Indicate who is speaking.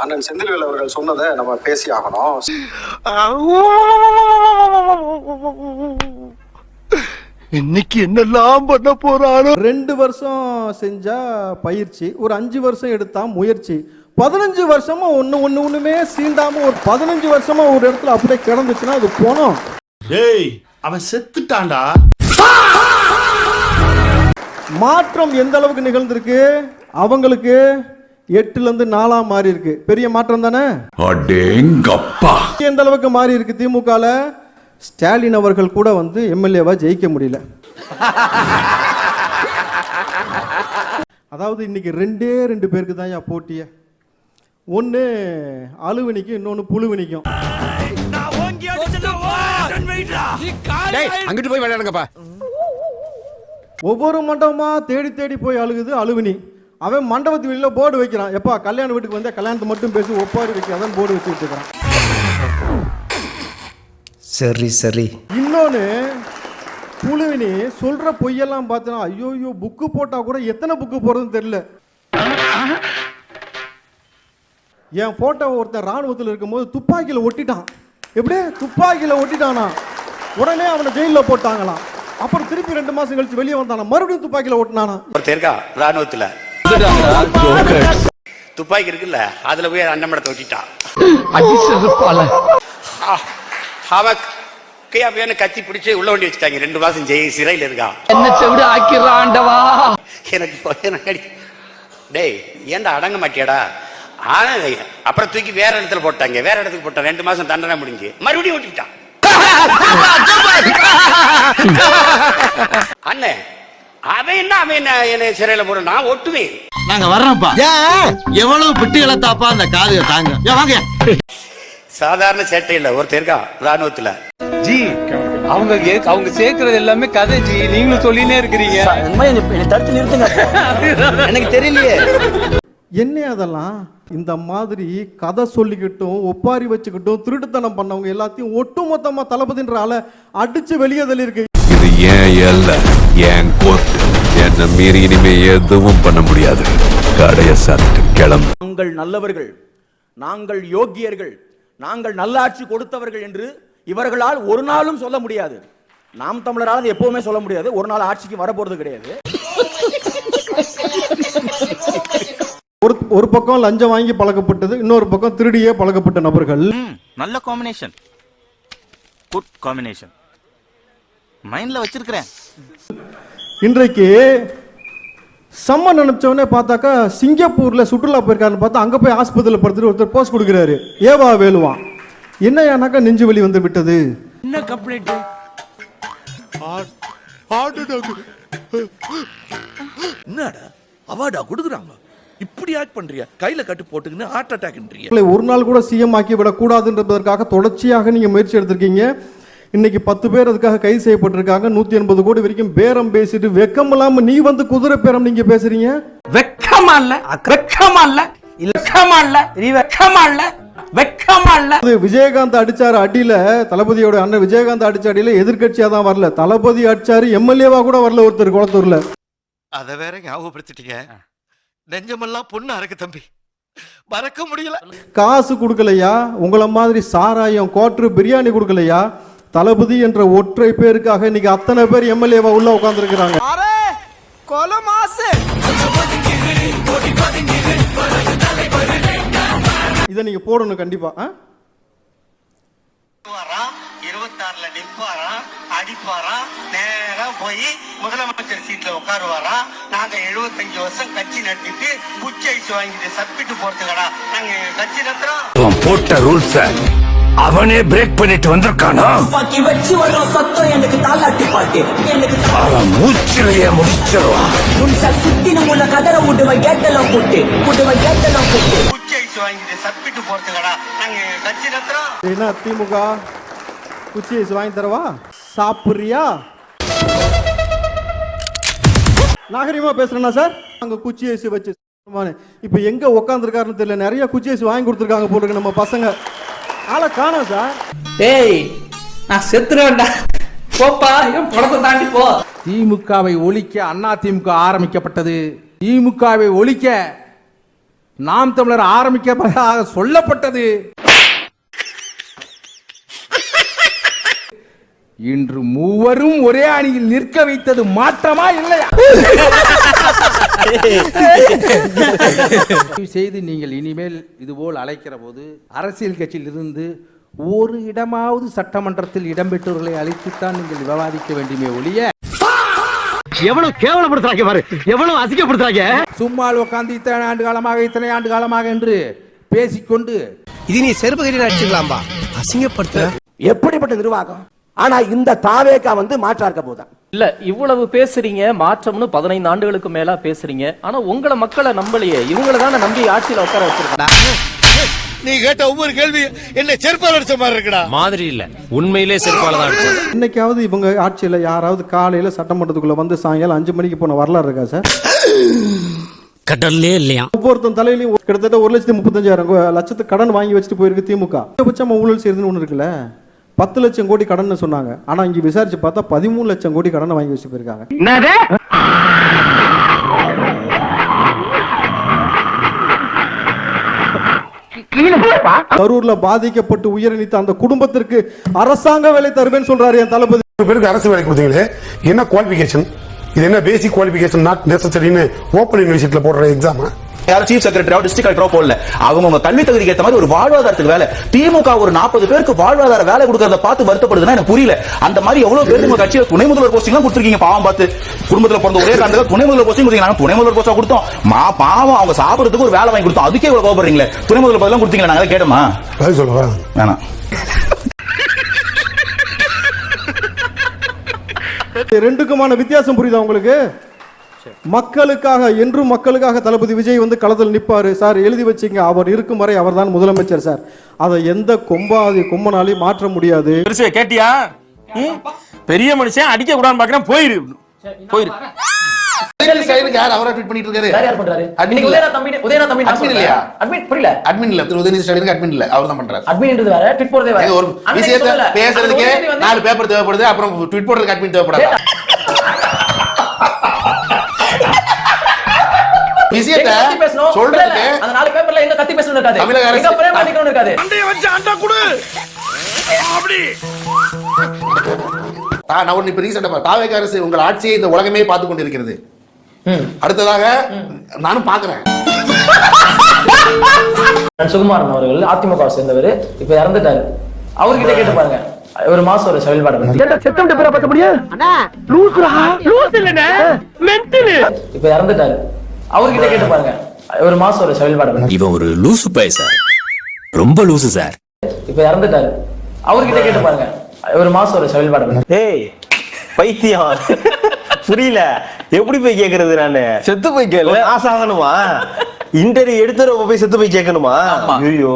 Speaker 1: அண்ணன் செந்தில்வேல் அவர்கள் சொன்னதை நம்ம பேசி ஆகணும்.
Speaker 2: இன்னைக்கு என்னெல்லாம் பண்ண போறானோ.
Speaker 3: 2 வருஷம் செஞ்சா பயிற்சி, ஒரு 5 வருஷம் எடுத்தா முயற்சி, 15 வருஷமா ஒண்ணுமே சீண்டாம ஒரு 15 வருஷமா ஒரு இடத்துல அப்படியே கிடந்துச்சுன்னா அது போனோம்.
Speaker 2: டேய் அவன் செத்துட்டான்டா.
Speaker 3: மாற்றம் எந்த அளவுக்கு நிகழ்ந்திருக்கு? அவங்களுக்கு 8ல இருந்து 4 மாறி இருக்கு. பெரிய மாற்றம் தானே?
Speaker 2: அடேங்கப்பா.
Speaker 3: எந்த அளவுக்கு மாறி இருக்கு? திமுகல ஸ்டாலின் அவர்கள் கூட வந்து எம்எல்ஏவா ஜெயிக்க முடியல. அதாவது இன்னைக்கு 2 பேருக்கு தான் போட்டிய. ஒன்னு அழுவினிக்கும், இன்னொன்னு புழுவினிக்கும்.
Speaker 2: அங்கிட்டு போய் விளையாடுங்கப்பா.
Speaker 3: ஒவ்வொரு மண்டபமா தேடி தேடி போய் அழுகுது அழுவினி. அவன் மண்டபத்து வெளியில போர்டு வைக்கிறான். எப்பா கல்யாண வீட்டுக்கு வந்தா கல்யாணத்தை மட்டும் பேசி ஒப்பாரி வைக்காதான் போர்டு வச்சுட்டு இருக்கிறான்.
Speaker 4: சரி சரி.
Speaker 3: இன்னொன்னு புழுவினி சொல்ற பொய்யெல்லாம் பார்த்தனா ஐயோ புக்கு போட்டா கூட எத்தனை புக்கு போடுறதுன்னு தெரியல. என் போட்டோ ஒருத்தன் ராணுவத்தில் இருக்கும்போது துப்பாக்கியில ஒட்டிட்டான். எப்படியே துப்பாக்கியில ஒட்டிட்டானா? உடனே அவனை ஜெயில போட்டாங்களாம். அப்புறம் திருப்பி 2 மாசம் கழிச்சு வெளியே வந்தானா, மறுபடியும் துப்பாக்கியில ஓட்டினானா.
Speaker 5: ஒருத்தர் இருக்கா ராணுவத்துல, துப்பாக்கி இருக்குல்ல, அதுல போய் அண்டமடத்தை ஒட்டிட்டான். அவன் கத்தி பிடிச்சு உள்ள வண்டி வச்சுட்டாங்க. 2 மாசம் சிறையில் இருக்கான்.
Speaker 6: என்ன செவிடு ஆக்கிடுறாண்டவா.
Speaker 5: எனக்கு டேய் ஏன்டா அடங்க மாட்டியாடா? ஆனா அப்புறம் தூக்கி வேற இடத்துல போட்டாங்க. வேற இடத்துக்கு போட்டான். 2 மாசம் தண்டனை முடிஞ்சு மறுபடியும் ஓட்டிட்டான். அண்ணே அவன் என்ன சிறையில போற, நான் ஒட்டுவேன்.
Speaker 2: நாங்க வர்றோம்ப்பா. எவ்வளவு பிட்டுகளை தாப்பா அந்த காதுக தாங்க. வாங்க.
Speaker 5: சாதாரண சேட்டை இல்ல. ஒருத்தர் இருக்கா ராணுவத்துல.
Speaker 7: ஜி அவங்க சேர்க்கறது எல்லாமே கதை ஜி. நீங்களும் சொல்லினே இருக்கிறீங்க.
Speaker 4: தடுத்து நிறுத்துங்க. எனக்கு தெரியலையே
Speaker 3: என்ன அதெல்லாம். இந்த மாதிரி கதை சொல்லிக்கிட்டும் ஒப்பாரி வச்சுக்கிட்டும் திருட்டுத்தனம் பண்ணவங்க எல்லாத்தையும் ஒட்டுமொத்தமா தளபதின்ற ஆளை அடிச்சு வெளியே தள்ளி இருக்கு.
Speaker 8: இது ஏன் எல்லை, ஏன் கோர்ட்டு. என்ன மீறி இனிமே எதுவும் பண்ண முடியாது. கடைய சாப்பிட்டு கிளம்பு.
Speaker 9: நாங்கள் நல்லவர்கள், நாங்கள் யோக்கியர்கள், நாங்கள் நல்லாட்சி கொடுத்தவர்கள் என்று இவர்களால் ஒரு நாளும் சொல்ல முடியாது. நாம் தமிழரால் எப்பவுமே சொல்ல முடியாது. ஒரு நாள் ஆட்சிக்கு வரப்போறது கிடையாது.
Speaker 3: ஒரு பக்கம் லஞ்சம் வாங்கி பழக்கப்பட்டது, இன்னொரு பக்கம் திருடியே பழக்கப்பட்ட நபர்கள்.
Speaker 10: நல்ல காம்பினேஷன், குட் காம்பினேஷன். மைண்ட்ல வச்சிருக்கிறேன்.
Speaker 3: இன்றைக்கு சம்ம நினைச்சவனே பார்த்தாக்கா சிங்கப்பூர்ல சுற்றுலா போயிருக்காருன்னு பார்த்தா அங்க போய் ஆஸ்பத்திரியில் படுத்துட்டு ஒருத்தர் போஸ்ட் கொடுக்கிறாரு. ஏவா வேலுவான். என்னையானாக்கா நெஞ்சு வலி வந்து விட்டது.
Speaker 2: என்ன கம்ப்ளைண்ட்? என்னடா அவார்டா கொடுக்குறாங்க. இப்படி ஆக்ட் பண்றியா? கையில கட்டு போட்டுக்கின்னு ஹார்ட் அட்டாக்ன்றீங்க.
Speaker 3: ஒரு நாள் கூட சிஎம் ஆக்கி விடக்கூடாதுன்றதற்காக தொடர்ச்சியாக நீங்க முயற்சி எடுத்திருக்கீங்க. இன்னைக்கு 10 பேர் அதுக்காக கைது செய்யப்பட்டிருக்காங்க. 180 கோடி வரைக்கும் பேரம் பேசிட்டு வெக்கம் இல்லாம நீ வந்து குதிரை பேரம் நீங்க பேசுறீங்க.
Speaker 6: வெக்கமா இல்ல, வெக்கமா இல்ல, வெக்கமா இல்ல, வெக்கமா இல்ல, வெக்கமா இல்ல.
Speaker 3: விஜயகாந்த் அடிச்சாரு அடியில, தளபதியோட அண்ணன் விஜயகாந்த் அடிச்ச அடியில எதிர்கட்சியா தான் வரல, தளபதி அடிச்சாரு எம்எல்ஏவா கூட வரல ஒருத்தர் குளத்தூர்ல.
Speaker 2: அத வேற ஞாபகப்படுத்திட்டீங்க. நெஞ்சமெல்லாம் பொண்ணு அறக்கு தம்பி, மறக்க முடியல. காசு கொடுக்கலையா? உங்கள மாதிரி சாராயம் கோட்டர் பிரியாணி கொடுக்கலையா? தளபதி என்ற ஒற்றை பேருக்காக இன்னைக்கு அத்தனை பேர் எம்எல்ஏவா உள்ள உட்கார்ந்து இருக்கிறாங்க. இதை நீங்க போடணும் கண்டிப்பா.
Speaker 5: 26ல நிப்பாரா, அடிப்பாரா, நேரா போய் முதலமைச்சர் சீட்ல உட்காருவாரா. நாங்க 75 வருஷம் கட்சி நடத்திட்டு புச்ச ஐஸ் வாங்கிட்டு சப்பிட்டு போறதுக்கடா நாங்க கட்சி நடத்துறோம்.
Speaker 8: போட்ட ரூல்ஸ் அவனே பிரேக் பண்ணிட்டு வந்திருக்கானா?
Speaker 6: வச்சு வரும் சத்தம் எனக்கு தாலாட்டி பாட்டு. எனக்கு
Speaker 8: மூச்சிலேயே முடிச்சிருவான்.
Speaker 6: சுத்தின உள்ள கதற விடுவ கேட்டெல்லாம் போட்டு
Speaker 5: புச்ச ஐஸ் வாங்கிட்டு சப்பிட்டு போறதுக்கடா நாங்க கட்சி நடத்துறோம்.
Speaker 3: என்ன திமுக குச்சி ஐஸ் வாங்கி தரவா? சாப்பிடுறியா? நாகரிகமா பேசுறேன்னா சார்? அங்க குச்சி ஐஸ் வச்சு இப்ப எங்க உட்காந்துருக்காருன்னு தெரியல. நிறைய குச்சி ஐஸ் வாங்கி கொடுத்துருக்காங்க போட்டுருக்கு நம்ம பசங்க. ஆளை காணோம் சார்.
Speaker 6: டேய் நான் செத்துறேன்டா. போப்பா, என் படத்தை தாண்டி போ.
Speaker 7: திமுகவை ஒழிக்க அண்ணா திமுக ஆரம்பிக்கப்பட்டது. திமுகவை ஒழிக்க
Speaker 6: நாம் தமிழர் ஆரம்பிக்கப்பதாக சொல்லப்பட்டது. இன்று மூவரும் ஒரே அணியில் நிற்க வைத்தது மாற்றமா இல்லையா? செய்து நீங்கள் இனிமேல் இதுபோல் அழைக்கிற போது அரசியல் கட்சியில் இருந்து ஒரு இடமாவது சட்டமன்றத்தில் இடம்பெற்றவர்களை அழைத்துத்தான் நீங்கள் விவாதிக்க வேண்டுமே ஒழிய
Speaker 2: எவ்வளவு கேவலப்படுத்துறாங்க பாரு, எவ்வளவு அசிங்கப்படுத்துறாங்க.
Speaker 6: சும்மா உட்கார்ந்து இத்தனை ஆண்டு காலமாக என்று பேசிக்கொண்டு
Speaker 4: இது நீ செருப்புகிரி அடிச்சுக்கலாம்பா, அசிங்கப்படுத்த.
Speaker 9: எப்படிப்பட்ட நிர்வாகம்? ஆனா இந்த தாவேகா வந்து மாற்றாக்க போதான்
Speaker 11: இல்ல. இவ்வளவு பேசுறீங்க, மாற்றம்னு 15 ஆண்டுகளுக்கு மேல பேசுறீங்க. ஆனா உங்களை மக்களை நம்பலையே, இவங்களை தானே நம்பி ஆட்சியில உட்கார வச்சிருக்கா.
Speaker 5: நீ கேட்ட ஒவ்வொரு கேள்வி என்ன செருப்பால் அடிச்ச மாதிரி இருக்குடா.
Speaker 10: மாதிரி இல்ல, உண்மையிலே செருப்பால தான் அடிச்சது.
Speaker 3: இன்னைக்காவது இவங்க ஆட்சியில் யாராவது காலையில் சட்டமன்றத்துக்குள்ள வந்து சாயங்காலம் 5 மணிக்கு போன வரலாறு இருக்கா சார்?
Speaker 10: கடல்லே இல்லையா?
Speaker 3: ஒவ்வொருத்தன் தலையிலையும் கிட்டத்தட்ட 1,35,000 கடன் வாங்கி வச்சுட்டு போயிருக்கு திமுக. அதிகபட்சமா ஊழல் செய்யறதுன்னு ஒன்று இருக்குல்ல, 10 லட்சம் கோடி கடன் சொன்னாங்க. ஆனா இங்க விசாரிச்சு பார்த்தா 13 லட்சம் கோடி கடனை வாங்கி வச்சு போயிருக்காங்க. கரூர்ல பாதிக்கப்பட்டு உயிரிழந்த அந்த குடும்பத்திற்கு அரசாங்க வேலை தருவேன்னு சொல்றாரு என் தளபதி.
Speaker 5: பேருக்கு அரசு வேலை கொடுத்தீங்களே, என்ன குவாலிபிகேஷன்? இது என்ன பேசிக் குவாலிபிகேஷன் நாட் நெசசரின்னு ஓபன் யூனிவர்சிட்டியில போடுற எக்ஸாம்?
Speaker 10: யாரும் சீஃப் செக்ரட்டரியோ டிஸ்ட்ரிக்ட் கலெக்டரோ போடல. அவங்க கல்வி தகுதிக்கு ஏற்ற மாதிரி ஒரு வாழ்வாதாரத்துக்கு வேலை. திமுக ஒரு 40 பேருக்கு வாழ்வாதார வேலை கொடுக்கறத பார்த்து வருத்தப்படுதுன்னா எனக்கு புரியல. அந்த மாதிரி எவ்வளவு பேருக்கு உங்க கட்சியில துணை முதல்வர் போஸ்டிங் எல்லாம் கொடுத்துருக்கீங்க. பாவம் பார்த்து குடும்பத்துல பிறந்த ஒரே காரணத்துக்கு துணை முதல்வர் போஸ்டிங் கொடுத்தீங்க. நாங்க துணை முதல்வர் போஸ்டா கொடுத்தோம். பாவம் அவங்க சாப்பிடுறதுக்கு ஒரு வேலை வாங்கி கொடுத்தோம். அதுக்கே இவ்வளவு கோபப்படுறீங்களே. துணை முதல்வர் பதிலாம் கொடுத்தீங்களா? நாங்க கேட்டோமா?
Speaker 5: சொல்லுவா
Speaker 10: வேணாம்.
Speaker 3: ரெண்டுக்குமான வித்தியாசம் புரியுதா உங்களுக்கு? மக்களுக்காக என்றும் மக்களுக்காக தளபதி விஜய் வந்து களத்தில் நிற்பாரு சார். எழுதி வச்சுங்க, அவர் இருக்கும் வரை அவர் தான் முதலமைச்சர் சார். அதை எந்த கொம்பனாலையும் மாற்ற முடியாது.
Speaker 6: கேட்டியா? பெரிய மனுஷன் அடிக்க கூடாதுன்னு பாக்குறேன். போயிரு.
Speaker 5: யார் அவரை ட்வீட் பண்ணிட்டு இருக்காரு? அட்மின் இல்ல. அட்மின் புரியல. அட்மின் இல்ல. உதயநிதி ஸ்டாலினுக்கு அட்மின் இல்ல. அவர் தான் பண்றாரு. அட்மின்ன்றது வேற, ட்வீட் போடுறதே வேற. ஒரு விஷயத்தை பேசுறதுக்கு 4 பேப்பர் தேவைப்படுது, அப்புறம் ட்வீட் போடுறதுக்கு அட்மின் தேவைப்படாது. விஷயத்தை சொல்றதுக்கு அந்த 4 பேப்பர்ல எங்க கத்தி பேசணும் இருக்காது. தமிழக அரசு எங்க பிரேம் பண்ணிக்கணும் இருக்காது. அண்டைய வச்சு அண்டா குடு. அப்படி நான் ஒன்னு இப்ப ரீசன்ட்டா தாவேக அரசு உங்கள் ஆட்சியை இந்த உலகமே பார்த்து கொண்டிருக்கிறது. அடுத்ததாக நானும் பாக்குறேன்.
Speaker 11: சுகுமாரன் அவர்கள் அதிமுக சேர்ந்தவர், இப்ப இறந்துட்டாரு. அவர்கிட்ட கேட்டு பாருங்க, ஒரு மாசம் ஒரு செயல்பாடு இப்ப இறந்துட்டாரு. அவர்கிட்ட கேட்டு பாருங்க, ஒரு மாசம் ஒரு செயல்பாடு.
Speaker 10: இவன் ஒரு லூசு பைய சார், ரொம்ப லூசு சார்.
Speaker 11: இப்ப இறந்துட்டாரு. அவர்கிட்ட கேட்டு பாருங்க, ஒரு மாசம் ஒரு செயல்பாடு.
Speaker 4: ஏய் பைத்தியம், புரியல. எப்படி போய் கேக்குறது? நானு செத்து போய் கேளு. ஆசாகணுமா? இன்டர்வியூ எடுத்துற போய் செத்து போய் கேட்கணுமா? ஐயோ.